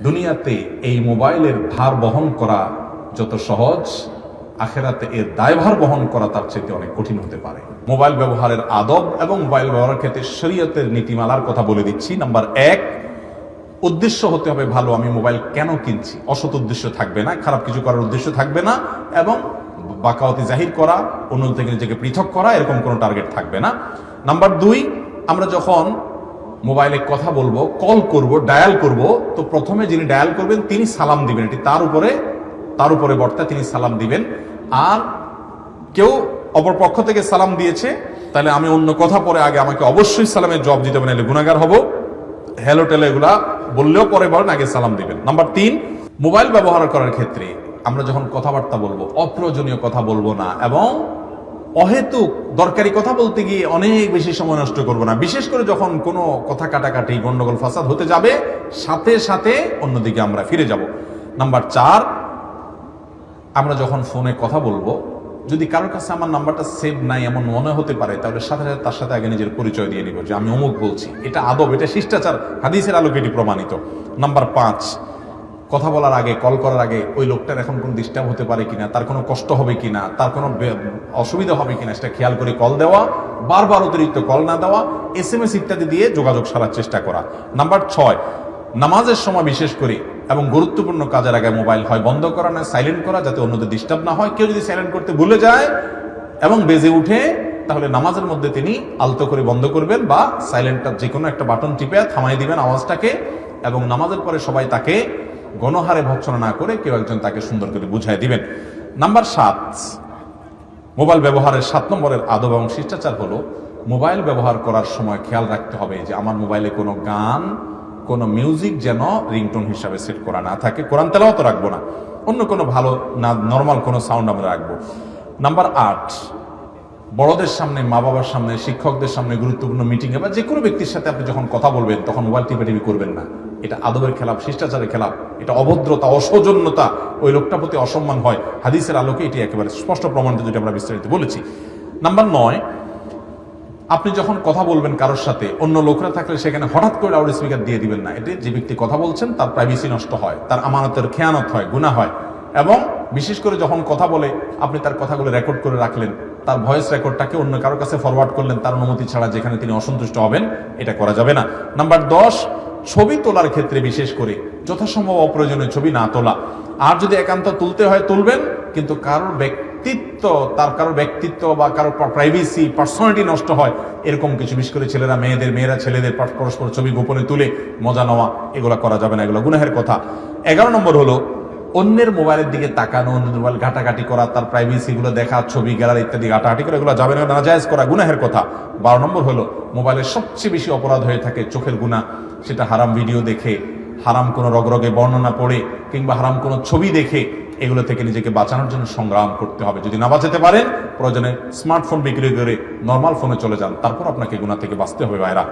দুনিয়াতে এই মোবাইলের ভার বহন করা যত সহজ, আখেরাতে এর দায়ভার বহন করা তার চেয়ে অনেক কঠিন হতে পারে। মোবাইল ব্যবহারের আদব এবং মোবাইল ব্যবহারের ক্ষেত্রে শরীয়তের নীতিমালার কথা বলে দিচ্ছি। নাম্বার 1, উদ্দেশ্য হতে হবে ভালো। আমি মোবাইল কেন কিনছি, অসৎ উদ্দেশ্য থাকবে না, খারাপ কিছু করার উদ্দেশ্য থাকবে না, এবং বাকাওয়াতি জাহির করা, অন্য থেকে নিজেকে পৃথক করা, এরকম কোনো টার্গেট থাকবে না। নাম্বার 2, আমরা যখন মোবাইলে কথা বলবো, কল করব, ডায়াল করব, তো প্রথমে যিনি ডায়াল করবেন তিনি সালাম দিবেন। এটি তার উপরে বর্তা, তিনি সালাম দিবেন। আর কেউ অপর পক্ষ থেকে সালাম দিয়েছে, তাহলে আমি অন্য কথা পরে আগে আমাকে অবশ্যই সালামের জবাব দিতে হবে, নাহলে গুনাহগার হব। হ্যালো টেলো এগুলা বললেও পরে বলেন, আগে সালাম দিবেন। নাম্বার 3, মোবাইল ব্যবহার করার ক্ষেত্রে আমরা যখন কথাবার্তা বলবো, অপ্রয়োজনীয় কথা বলবো না, এবং অহেতুক দরকারি কথা বলতে গিয়ে অনেক বেশি সময় নষ্ট করবো না। বিশেষ করে যখন কোনো কথা কাটাকাটি, গন্ডগোল ফাসাদ হতে যাবে, সাথে সাথে অন্যদিকে আমরা ফিরে যাব। নাম্বার 4, আমরা যখন ফোনে কথা বলবো, যদি কারোর কাছে আমার নাম্বারটা সেভ নাই এমন মনে হতে পারে, তাহলে সাথে সাথে তার সাথে আগে নিজের পরিচয় দিয়ে নিব যে আমি অমুক বলছি। এটা আদব, এটা শিষ্টাচার, হাদিসের আলোকে এটি প্রমাণিত। নাম্বার 5, কথা বলার আগে, কল করার আগে ওই লোকটার এখন কোনো ডিস্টার্ব হতে পারে কিনা, তার কোনো কষ্ট হবে কিনা, তার কোনো অসুবিধা হবে কিনা, সেটা খেয়াল করে কল দেওয়া, বারবার অতিরিক্ত কল না দেওয়া, SMS ইত্যাদি দিয়ে যোগাযোগ সারার চেষ্টা করা। নাম্বার 6, নামাজের সময় বিশেষ করে এবং গুরুত্বপূর্ণ কাজের আগে মোবাইল হয় বন্ধ করা, না সাইলেন্ট করা, যাতে অন্যদের ডিস্টার্ব না হয়। কেউ যদি সাইলেন্ট করতে ভুলে যায় এবং বেজে উঠে, তাহলে নামাজের মধ্যে তিনি আলতো করে বন্ধ করবেন, বা সাইলেন্টটা যে কোনো একটা বাটন টিপে থামাই দিবেন আওয়াজটাকে, এবং নামাজের পরে সবাই তাকে গণহারে ভৎসনা না করে কেউ একজন তাকে সুন্দর করে বুঝাই দিবেন। নাম্বার 7, মোবাইল ব্যবহারের 7 নম্বরের আদব এবং শিষ্টাচার হলো, মোবাইল ব্যবহার করার সময় খেয়াল রাখতে হবে যে আমার মোবাইলে কোনো গান, কোনো মিউজিক যেন রিংটোন হিসাবে সেট করা না থাকে। কোরআন তেলাওয়াত রাখবো না, অন্য কোনো ভালো না নর্মাল কোনো সাউন্ড আমরা রাখবো। নাম্বার 8, বড়দের সামনে, মা বাবার সামনে, শিক্ষকদের সামনে, গুরুত্বপূর্ণ মিটিংয়ে বা যে কোনো ব্যক্তির সাথে আপনি যখন কথা বলবেন, তখন মোবাইল টিপি করবেন না। এটা আদবের খেলাফ, শিষ্টাচারের খেলাফ, এটা অভদ্রতা, অসৌজন্যতা, ওই লোকটার প্রতি অসম্মান হয়। হাদিসের আলোকে এটি একেবারে স্পষ্ট প্রমাণিত, যেটা আমরা বিস্তারিত বলেছি। নাম্বার 9, আপনি যখন কথা বলবেন কারোর সাথে, অন্য লোকরা থাকলে সেখানে হঠাৎ করে লাউড স্পিকার দিয়ে দিবেন না। এতে যে ব্যক্তি কথা বলছেন তার প্রাইভেসি নষ্ট হয়, তার আমানতের খেয়ানত হয়, গুনাহ হয়। এবং বিশেষ করে যখন কথা বলে আপনি তার কথাগুলো রেকর্ড করে রাখলেন, তার ভয়েস রেকর্ডটাকে অন্য কারোর কাছে ফরওয়ার্ড করলেন তার অনুমতি ছাড়া, যেখানে তিনি অসন্তুষ্ট হবেন, এটা করা যাবে না। নাম্বার 10, ছবি তোলার ক্ষেত্রে বিশেষ করে যথাসম্ভব অপ্রয়োজনীয় ছবি না তোলা। আর যদি একান্ত তুলতে হয় তুলবেন, কিন্তু কারোর কারোর ব্যক্তিত্ব বা কারোর প্রাইভেসি, পার্সোনালিটি নষ্ট হয় এরকম কিছু, বিশেষ করে মেয়েরা ছেলেদের পরস্পর ছবি গোপনে তুলে মজা নেওয়া, এগুলো করা যাবে না, এগুলো গুনাহের কথা। 11 নম্বর হলো অন্যের মোবাইলের দিকে তাকানো, অন্যের মোবাইল ঘাটাঘাটি করা, তার প্রাইভেসি গুলো দেখা, ছবি গ্যালারি ইত্যাদি ঘাটাঘাটি করে, এগুলো যাবে না, নাজায়েজ করা, গুনাহের কথা। 12 নম্বর হলো মোবাইলের সবচেয়ে বেশি অপরাধ হয়ে থাকে চোখের গুনাহ, সেটা হারাম ভিডিও দেখে, হারাম কোনো রগরগে বর্ণনা পড়ে, কিংবা হারাম কোনো ছবি দেখে, এগুলো থেকে নিজেকে বাঁচানোর জন্য সংগ্রাম করতে হবে। যদি না বাঁচাতে পারেন, প্রয়োজনে স্মার্টফোন বিক্রি করে নর্মাল ফোনে চলে যান, তারপর আপনাকে গুনাহ থেকে বাঁচতে হবে ভাইরা।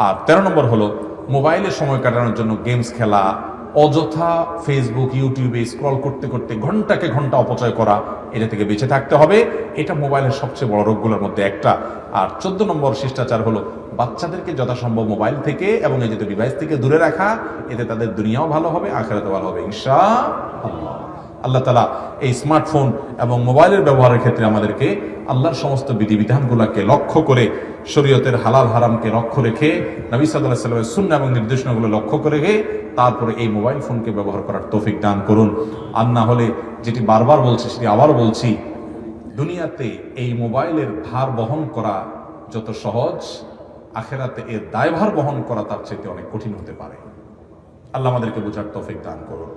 আর 13 নম্বর হলো মোবাইলে সময় কাটানোর জন্য গেমস খেলা, অযথা ফেসবুক, ইউটিউবে স্ক্রল করতে করতে ঘন্টাকে ঘন্টা অপচয় করা, এটা থেকে বেঁচে থাকতে হবে। এটা মোবাইলের সবচেয়ে বড় রোগগুলোর মধ্যে একটা। আর 14 নম্বর শিষ্টাচার হলো বাচ্চাদেরকে যথাসম্ভব মোবাইল থেকে এবং এই যে ডিভাইস থেকে দূরে রাখা। এতে তাদের দুনিয়াও ভালো হবে, আখিরাতও ভালো হবে ইনশাআল্লাহ। আল্লাহ তাআলা এই স্মার্টফোন এবং মোবাইলের ব্যবহারের ক্ষেত্রে আমাদেরকে আল্লাহর সমস্ত বিধিবিধানগুলোকে লক্ষ্য করে, শরীয়তের হালাল হারামকে লক্ষ্য রেখে, নবী সাল্লাল্লাহু আলাইহি ওয়াসাল্লামের সুন্নাহ এবং নির্দেশনাগুলো লক্ষ্য করে তারপরে এই মোবাইল ফোনকে ব্যবহার করার তৌফিক দান করুন। আর না হলে, যেটি বারবার বলছি সেটি আবারও বলছি, দুনিয়াতে এই মোবাইলের ভার বহন করা যত সহজ, আখিরাতে এর দায়ভার বহন করা তার চেয়ে অনেক কঠিন হতে পারে। আল্লাহ আমাদেরকে বোঝার তৌফিক দান করুন।